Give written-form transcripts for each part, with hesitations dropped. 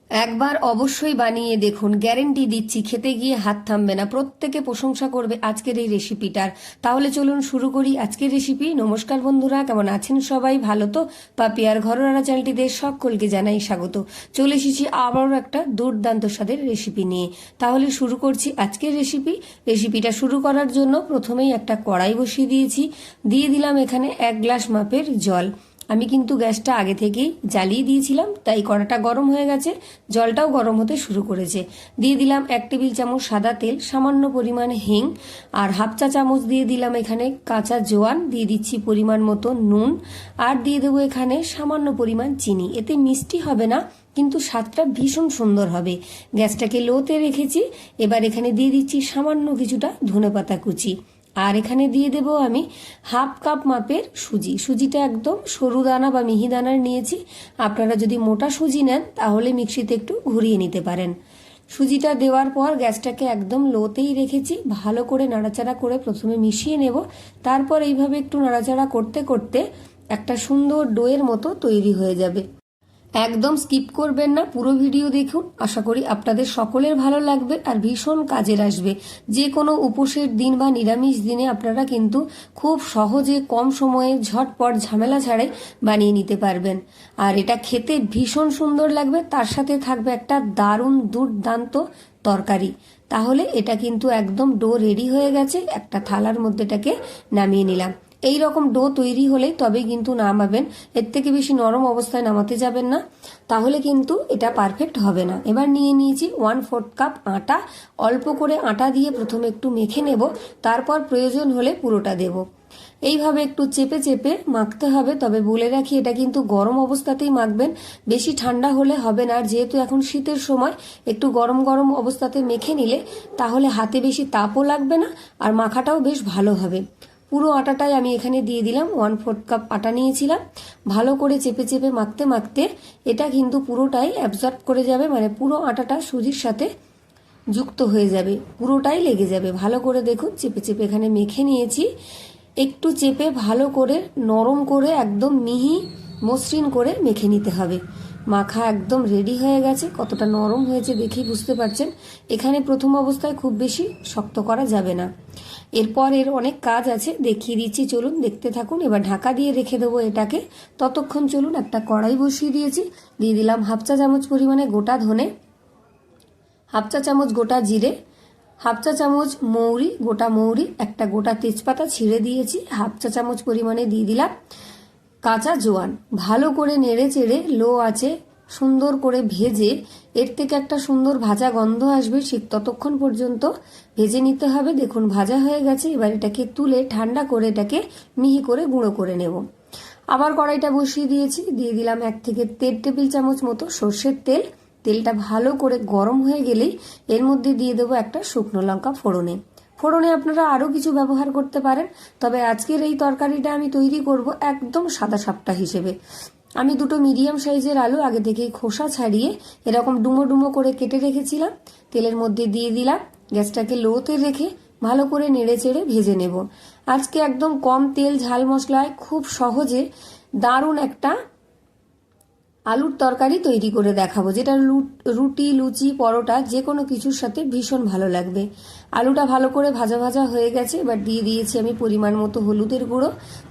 একবার অবশ্যই বানিয়ে দেখুন, গ্যারেন্টি দিচ্ছি খেতে গিয়ে হাত থামবে না, প্রত্যেকে প্রশংসা করবে আজকের এই রেসিপিটার। তাহলে চলুন শুরু করি আজকের রেসিপি। নমস্কার বন্ধুরা, কেমন আছেন সবাই? ভালো তো? পাপিয়ার ঘরোয়া চ্যানেলটিতে সকলকে জানাই স্বাগত। চলে এসেছি আবারও একটা দুর্দান্ত স্বাদের রেসিপি নিয়ে। তাহলে শুরু করছি আজকের রেসিপিটা শুরু করার জন্য প্রথমেই একটা কড়াই বসিয়ে দিয়েছি, দিয়ে দিলাম এখানে 1 গ্লাস মাপের জল। আমি কিন্তু গ্যাসটা আগে থেকেই জ্বালিয়ে দিয়েছিলাম, তাই কড়াটা গরম হয়ে গেছে, জলটাও গরম হতে শুরু করেছে। দিয়ে দিলাম 1 টেবিল চামচ সাদা তেল, সামান্য পরিমাণে হিং, আর হাফ চা চামচ দিয়ে দিলাম এখানে কাঁচা জোয়ান, দিয়ে দিচ্ছি পরিমাণ মতো নুন, আর দিয়ে দেবো এখানে সামান্য পরিমাণ চিনি। এতে মিষ্টি হবে না, কিন্তু স্বাদটা ভীষণ সুন্দর হবে। গ্যাসটাকে লোতে রেখেছি। এবার এখানে দিয়ে দিচ্ছি সামান্য কিছুটা ধনেপাতা কুচি, আর এখানে দিয়ে দেব আমি হাফ কাপ মাপের সুজিটা একদম সরু দানা বা মিহি দানার নিয়েছি। আপনারা যদি মোটা সুজি নেন তাহলে মিক্সিতে একটু ঘুরিয়ে নিতে পারেন। সুজিটা দেওয়ার পর গ্যাসটাকে একদম লোতেই রেখেছি। ভালো করে নাড়াচাড়া করে প্রথমে মিশিয়ে নেব, তারপর এইভাবে একটু নাড়াচাড়া করতে করতে একটা সুন্দর ডোয়ের মতো তৈরি হয়ে যাবে। একদম স্কিপ করবেন না, পুরো ভিডিও দেখুন। আশা করি আপনাদের সকলের ভালো লাগবে আর ভীষণ কাজের আসবে। যে কোনো উপোসের দিন বা নিরামিষ দিনে আপনারা কিন্তু খুব সহজে কম সময়ে ঝটপট ঝামেলা ছাড়াই বানিয়ে নিতে পারবেন। আর এটা খেতে ভীষণ সুন্দর লাগবে, তার সাথে থাকবে একটা দারুণ দুর্দান্ত তরকারি। তাহলে এটা কিন্তু একদম ডো রেডি হয়ে গেছে। একটা থালার মধ্যে এটাকে নামিয়ে নিলাম। এই রকম ডো তৈরি হলেই তবেই কিন্তু নামাবেন, এর থেকে বেশি নরম অবস্থায় নামাতে যাবেন না, তাহলে কিন্তু এটা পারফেক্ট হবে না। এবার নিয়ে নিয়েছি 1/4 কাপ আটা। অল্প করে আটা দিয়ে প্রথমে একটু মেখে নেব, তারপর প্রয়োজন হলে পুরোটা দেব। এইভাবে একটু চেপে চেপে মাখতে হবে। তবে বলে রাখি, এটা কিন্তু গরম অবস্থাতেই মাখবেন, বেশি ঠান্ডা হলে হবে না। আর যেহেতু এখন শীতের সময়, একটু গরম গরম অবস্থাতে মেখে নিলে তাহলে হাতে বেশি তাপও লাগবে না আর মাখাটাও বেশ ভালো হবে। পুরো আটাটাই আমি এখানে দিয়ে দিলাম। 1/4 কাপ আটা নিয়েছিলাম। ভালো করে চেপে চেপে মাখতে মাখতে এটা কিন্তু পুরোটাই অ্যাবজর্ব করে যাবে, মানে পুরো আটাটা সুজির সাথে যুক্ত হয়ে যাবে, পুরোটাই লেগে যাবে। ভালো করে দেখুন, চেপে চেপে এখানে মেখে নিয়েছি। একটু চেপে ভালো করে নরম করে একদম মিহি মসৃণ করে মেখে নিতে হবে। মাখা একদম রেডি হয়ে গেছে। কতটা নরম হয়েছে দেখেই বুঝতে পারছেন। এখানে প্রথম অবস্থায় খুব বেশি শক্ত করা যাবে না। এরপর এর অনেক কাজ আছে, দেখিয়ে দিচ্ছি, চলুন দেখতে থাকুন। এবার ঢাকা দিয়ে রেখে দেবো এটাকে। ততক্ষণ চলুন, একটা কড়াই বসিয়ে দিয়েছি, দিয়ে দিলাম হাফ চা চামচ পরিমাণে গোটা ধনে, হাফ চা চামচ গোটা জিরে, হাফ চা চামচ মৌরি, গোটা মৌরি, একটা গোটা তেজপাতা ছিঁড়ে দিয়েছি, হাফ চা চামচ পরিমাণে দিয়ে দিলাম কাঁচা জোয়ান। ভালো করে নেড়ে চেড়ে লো আঁচে সুন্দর করে ভেজে এর থেকে একটা সুন্দর ভাজা গন্ধ আসবে, ঠিক ততক্ষণ পর্যন্ত ভেজে নিতে হবে। দেখুন ভাজা হয়ে গেছে। এবার এটাকে তুলে ঠান্ডা করে এটাকে মিহি করে গুঁড়ো করে নেব। আবার কড়াইটা বসিয়ে দিয়েছি, দিয়ে দিলাম 1 থেকে 1.5 টেবিল চামচ মতো সর্ষের তেল। তেলটা ভালো করে গরম হয়ে গেলেই এর মধ্যে দিয়ে দেবো একটা শুকনো লঙ্কা ফোড়নে। আপনারা আরও কিছু ব্যবহার করতে পারেন, তবে আজকের এই তরকারিটা আমি তৈরি করব একদম সাদা সাপটা হিসেবে। আমি 2টো মিডিয়াম সাইজের আলু আগে থেকেই খোসা ছাড়িয়ে এরকম ডুমো ডুমো করে কেটে রেখেছিলাম, তেলের মধ্যে দিয়ে দিলাম। গ্যাসটাকে লোতে রেখে ভালো করে নেড়ে চেড়ে ভেজে নেব। আজকে একদম কম তেল ঝাল মশলায় খুব সহজে দারুণ একটা আলুর তরকারি তৈরি করে দেখাবো, যেটা রুটি, লুচি, পরোটা যে কোনো কিছুর সাথে ভীষণ ভালো লাগবে। আলুটা ভালো করে ভাজা ভাজা হয়ে গেছে। এবার দিয়ে দিয়েছি আমি পরিমাণ মতো হলুদের গুঁড়ো,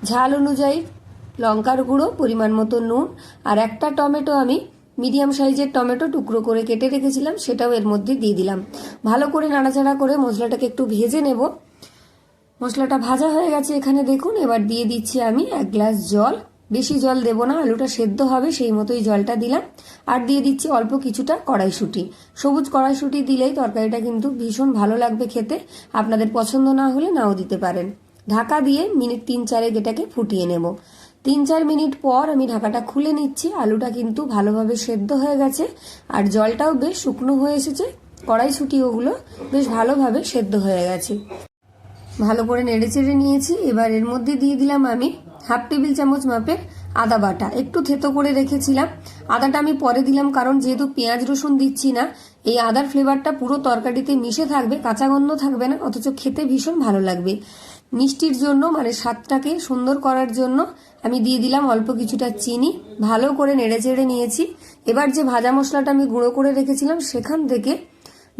ঝাল অনুযায়ী লঙ্কার গুঁড়ো, পরিমাণ মতো নুন, আর একটা টমেটো আমি মিডিয়াম সাইজের টমেটো টুকরো করে কেটে রেখেছিলাম, সেটাও এর মধ্যে দিয়ে দিলাম। ভালো করে নাড়াচাড়া করে মশলাটাকে একটু ভেজে নেব। মশলাটা ভাজা হয়ে গেছে এখানে দেখুন। এবার দিয়ে দিচ্ছি আমি 1 গ্লাস জল। বেশি জল দেব না, আলুটা সেদ্ধ হবে সেই মতোই জলটা দিলাম। আর দিয়ে দিচ্ছি অল্প কিছুটা কড়াইশুঁটি। সবুজ কড়াইশুঁটি দিলেই তরকারিটা কিন্তু ভীষণ ভালো লাগবে খেতে। আপনাদের পছন্দ না হলে নাও দিতে পারেন। ঢাকা দিয়ে মিনিট 3-4 এটাকে ফুটিয়ে নেব। 3-4 মিনিট পর আমি ঢাকাটা খুলে নিচ্ছি। আলুটা কিন্তু ভালোভাবে সেদ্ধ হয়ে গেছে আর জলটাও বেশ শুকনো হয়ে এসেছে। কড়াইশুঁটি ওগুলো বেশ ভালোভাবে সেদ্ধ হয়ে গেছে। ভালো করে নেড়ে চেড়ে নিয়েছি। এবার এর মধ্যে দিয়ে দিলাম আমি হাফ টেবিল চামচ মাপের আদা বাটা। একটু থেতো করে রেখেছিলাম। আদাটা আমি পরে দিলাম, কারণ যেহেতু পেঁয়াজ রসুন দিচ্ছি না, এই আদার ফ্লেভারটা পুরো তরকারিতে মিশে থাকবে, কাঁচা গন্ধ থাকবে না, অথচ খেতে ভীষণ ভালো লাগবে। মিষ্টির জন্য মানে স্বাদটাকে সুন্দর করার জন্য আমি দিয়ে দিলাম অল্প কিছুটা চিনি, ভালো করে নেড়ে চেড়ে নিয়েছি। এবার যে ভাজা মশলাটা আমি গুঁড়ো করে রেখেছিলাম সেখান থেকে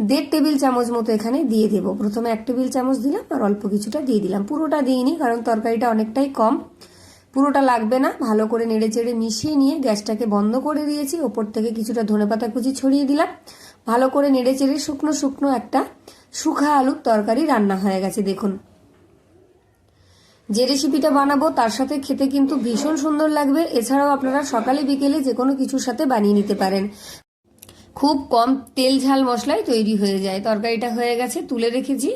1.5 টেবিল চামচ মতো এখানে দিয়ে দেব। প্রথমে 1 টেবিল চামচ দিলাম আর অল্প কিছুটা দিয়ে দিলাম, পুরোটা দিইনি কারণ তরকারিটা অনেকটাই কম, পুরোটা লাগবে না। ভালো করে নেড়ে চেড়ে মিশিয়ে নিয়ে গ্যাসটাকে বন্ধ করে দিয়েছি। ওপর থেকে কিছুটা ধনেপাতা কুচি ছড়িয়ে দিলাম। ভালো করে নেড়ে চেড়ে শুকনো শুকনো একটা শুকা আলুর তরকারি রান্না হয়ে গেছে। দেখুন, যে রেসিপিটা বানাবো তার সাথে খেতে কিন্তু ভীষণ সুন্দর লাগবে। এছাড়াও আপনারা সকালে বিকেলে যে কোনো কিছুর সাথে বানিয়ে নিতে পারেন। খুব কম তেল ঝাল মশলায় তৈরি হয়ে যায়। তরকারিটা হয়ে গেছে, তুলে রেখেছি।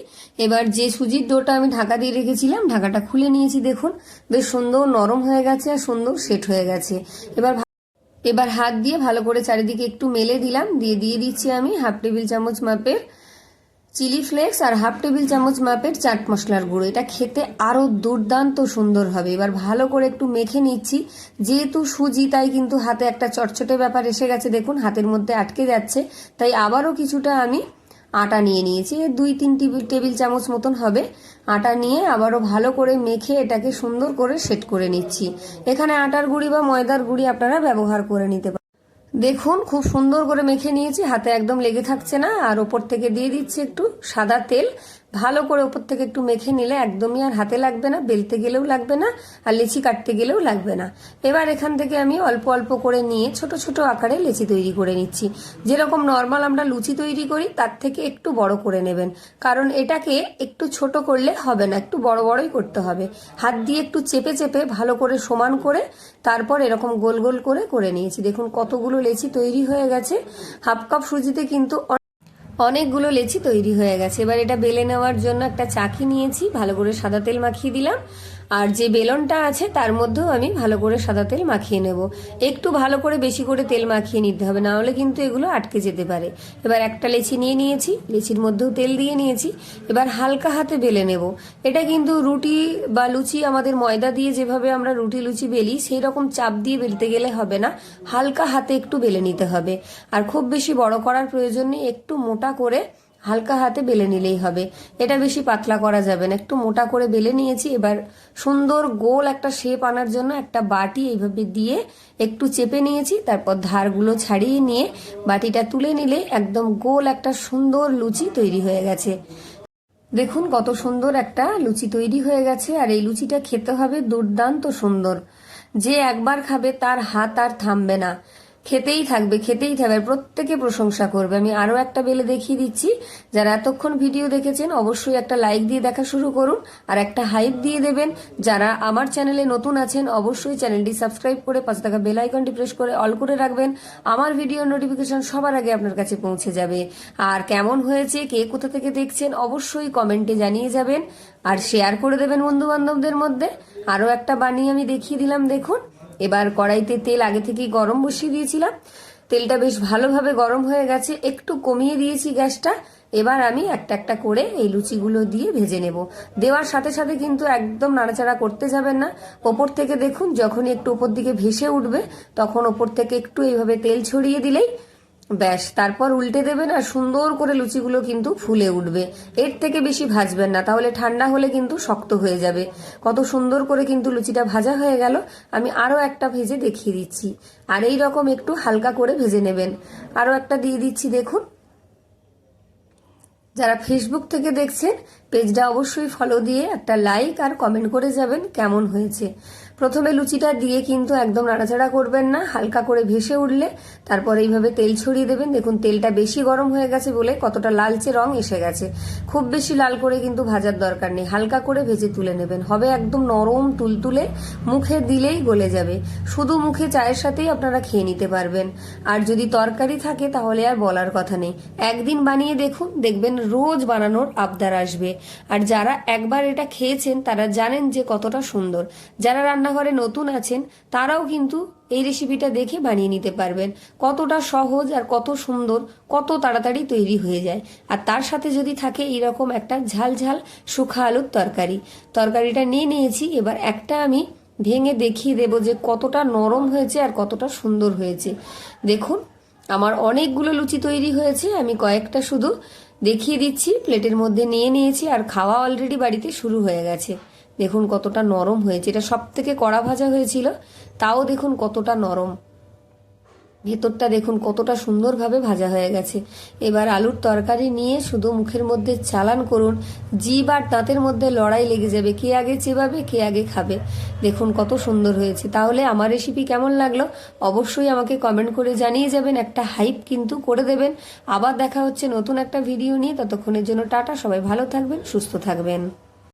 এবার যে সুজির ডোটা আমি ঢাকা দিয়ে রেখেছিলাম, ঢাকাটা খুলে নিয়েছি। দেখুন বেশ সুন্দর নরম হয়ে গেছে আর সুন্দর সেট হয়ে গেছে। এবার হাত দিয়ে ভালো করে চারিদিকে একটু মেলে দিলাম। দিয়ে দিচ্ছি আমি 1/2 টেবিল চামচ মাপের চিলি ফ্লেক্স আর 1/2 টেবিল চামচ মাপের চাট মশলার গুঁড়ো। এটা খেতে আরো দুর্দান্ত সুন্দর হবে। এবার ভালো করে একটু মেখে নিচ্ছি। যেহেতু সুজি তাই কিন্তু হাতে একটা চটচটে ব্যাপার এসে গেছে। দেখুন হাতের মধ্যে আটকে যাচ্ছে, তাই আবারও কিছুটা আমি আটা নিয়ে নিয়েছি। 2-3 টেবিল চামচ মতন হবে। আটা নিয়ে আবারও ভালো করে মেখে এটাকে সুন্দর করে সেট করে নিচ্ছি। এখানে আটার গুঁড়ি বা ময়দার গুঁড়ি আপনারা ব্যবহার করে নিতে পারেন। দেখুন খুব সুন্দর করে মেখে নিয়েছি, হাতে একদম লেগে থাকছে না। আর ওপর থেকে দিয়ে দিচ্ছি একটু সাদা তেল। ভালো করে ওপর থেকে একটু মেখে নিলে একদমই আর হাতে লাগবে না, বেলতে গেলেও লাগবে না, আর লেচি কাটতে গেলেও লাগবে না। এবার এখান থেকে আমি অল্প অল্প করে নিয়ে ছোট ছোট আকারে লেচি তৈরি করে নিচ্ছি। যেরকম নর্মাল আমরা লুচি তৈরি করি তার থেকে একটু বড় করে নেবেন, কারণ এটাকে একটু ছোট করলে হবে না, একটু বড় বড়ই করতে হবে। হাত দিয়ে একটু চেপে চেপে ভালো করে সমান করে তারপর এরকম গোল গোল করে করে নিয়েছি। দেখুন কতগুলো লেচি তৈরি হয়ে গেছে। 1/2 কাপ সুজিতে কিন্তু অনেকগুলো লেচি তৈরি হয়ে গেছে। এবার এটা বেলে নেওয়ার জন্য একটা চাকি নিয়েছি, ভালো করে সাদা তেল মাখিয়ে দিলাম। আর যে বেলনটা আছে তার মধ্যেও আমি ভালো করে সাদা তেল মাখিয়ে নেব। একটু ভালো করে বেশি করে তেল মাখিয়ে নিতে হবে, না হলে কিন্তু এগুলো আটকে যেতে পারে। এবার একটা লেচি নিয়ে নিয়েছি, লেচির মধ্যেও তেল দিয়ে নিয়েছি। এবার হালকা হাতে বেলে নেব। এটা কিন্তু রুটি বা লুচি আমাদের ময়দা দিয়ে যেভাবে আমরা রুটি লুচি বেলি সেই রকম চাপ দিয়ে বেলতে গেলে হবে না, হালকা হাতে একটু বেলে নিতে হবে। আর খুব বেশি বড় করার প্রয়োজন নেই, একটু মোটা করে হালকা হাতে বেলে নিলেই হবে। এটা বেশি পাতলা করা যাবে না, একটু মোটা করে বেলে নিয়েছি। এবার সুন্দর গোল একটা শেপ আনার জন্য একটা বাটি এইভাবে দিয়ে একটু চেপে নিয়েছি। তারপর ধারগুলো ছাড়িয়ে নিয়ে বাটিটা তুলে নিলে একদম গোল একটা সুন্দর লুচি তৈরি হয়ে গেছে। দেখুন কত সুন্দর একটা লুচি তৈরি হয়ে গেছে। আর এই লুচিটা খেতে হবে দুর্দান্ত সুন্দর। যে একবার খাবে তার হাত আর থামবে না, খেতেই থাকবে খেতেই থাকবে, প্রত্যেকে প্রশংসা করবে। আমি আরো একটা বেলে দেখিয়ে দিচ্ছি। যারা এতক্ষণ ভিডিও দেখেছেন অবশ্যই একটা লাইক দিয়ে দেখা শুরু করুন আর একটা হাইপ দিয়ে দেবেন। যারা আমার চ্যানেলে নতুন আছেন অবশ্যই চ্যানেলটি সাবস্ক্রাইব করে পাশে থাকা বেল আইকনটি প্রেস করে অল করে রাখবেন। আমার ভিডিওর নোটিফিকেশন সবার আগে আপনার কাছে পৌঁছে যাবে। আর কেমন হয়েছে, কে কোথা থেকে দেখছেন অবশ্যই কমেন্টে জানিয়ে যাবেন আর শেয়ার করে দেবেন বন্ধু বান্ধবদের মধ্যে। আরো একটা বানিয়ে আমি দেখিয়ে দিলাম। দেখুন এবার কড়াইতে তেল আগে থেকেই গরম বসিয়ে দিয়েছিলাম। তেলটা বেশ ভালোভাবে গরম হয়ে গেছে, একটু কমিয়ে দিয়েছি গ্যাসটা। এবার আমি একটা একটা করে এই লুচিগুলো দিয়ে ভেজে নেব। দেওয়ার সাথে সাথে কিন্তু একদম নাড়াচাড়া করতে যাবেন না। ওপর থেকে দেখুন যখনই একটু ওপর দিকে ভেসে উঠবে তখন ওপর থেকে একটু এইভাবে তেল ছড়িয়ে দিলেই ব্যাস, তারপর উল্টে দেবেন আর সুন্দর করে লুচিগুলো কিন্তু ফুলে উঠবে। এর থেকে বেশি ভাজবেন না, তাহলে ঠান্ডা হলে কিন্তু শক্ত হয়ে যাবে। কত সুন্দর করে কিন্তু লুচিটা ভাজা হয়ে গেল। আমি আরো একটা ভেজে দেখিয়ে দিচ্ছি। আর এই রকম একটু হালকা করে ভেজে নেবেন। আরো একটা দিয়ে দিচ্ছি। দেখুন যারা ফেসবুক থেকে দেখছেন পেজটা অবশ্যই ফলো দিয়ে একটা লাইক আর কমেন্ট করে যাবেন কেমন হয়েছে। প্রথমে লুচিটা দিয়ে কিন্তু একদম নাড়াচাড়া করবেন না, হালকা করে ভেসে উঠলে তারপর এইভাবে তেল ছড়িয়ে দেবেন। দেখুন তেলটা বেশি গরম হয়ে গেছে বলে কতটা লালচে রং এসে গেছে। খুব বেশি লাল করে কিন্তু ভাজার দরকার নেই, হালকা করে ভেজে তুলে নেবেন। হবে একদম নরম তুলতুলে, মুখে দিলেই গলে যাবে। শুধু মুখে চায়ের সাথেই আপনারা খেয়ে নিতে পারবেন। আর যদি তরকারি থাকে তাহলে আর বলার কথা নেই। একদিন বানিয়ে দেখুন, দেখবেন রোজ বানানোর আবদার আসবে। আর যারা একবার এটা খেয়েছেন তারা জানেন যে কতটা সুন্দর। যারা রান্নাঘরে নতুন আছেন তারাও কিন্তু এই রেসিপিটা দেখে বানিয়ে নিতে পারবেন। কতটা সহজ আর কত সুন্দর, কত তাড়াতাড়ি তৈরি হয়ে যায়। আর তার সাথে যদি থাকে এরকম একটা ঝাল ঝাল শুকা আলুর তরকারিটা নিয়ে নিয়েছি। এবার একটা আমি ভেঙে দেখিয়ে দেব যে কতটা নরম হয়েছে আর কতটা সুন্দর হয়েছে। দেখুন আমার অনেকগুলো লুচি তৈরি হয়েছে, আমি কয়েকটা শুধু দেখিয়ে দিচ্ছি। প্লেটের মধ্যে নিয়ে নিয়েছি আর খাওয়া অলরেডি বাড়িতে শুরু হয়ে গেছে। দেখুন কতটা নরম হয়েছে, এটা সব থেকে কড়া ভাজা হয়েছিল, তাও দেখুন কতটা নরম, ভেতরটা দেখুন কতটা সুন্দরভাবে ভাজা হয়ে গেছে। এবার আলুর তরকারি নিয়ে শুধু মুখের মধ্যে চালান করুন, জিভ আর দাঁতের মধ্যে লড়াই লেগে যাবে, কে আগে চেবাবে কে আগে খাবে। দেখুন কত সুন্দর হয়েছে। তাহলে আমার রেসিপি কেমন লাগলো অবশ্যই আমাকে কমেন্ট করে জানিয়ে যাবেন, একটা হাইপ কিন্তু করে দেবেন। আবার দেখা হচ্ছে নতুন একটা ভিডিও নিয়ে, ততক্ষণের জন্য টাটা, সবাই ভালো থাকবেন, সুস্থ থাকবেন।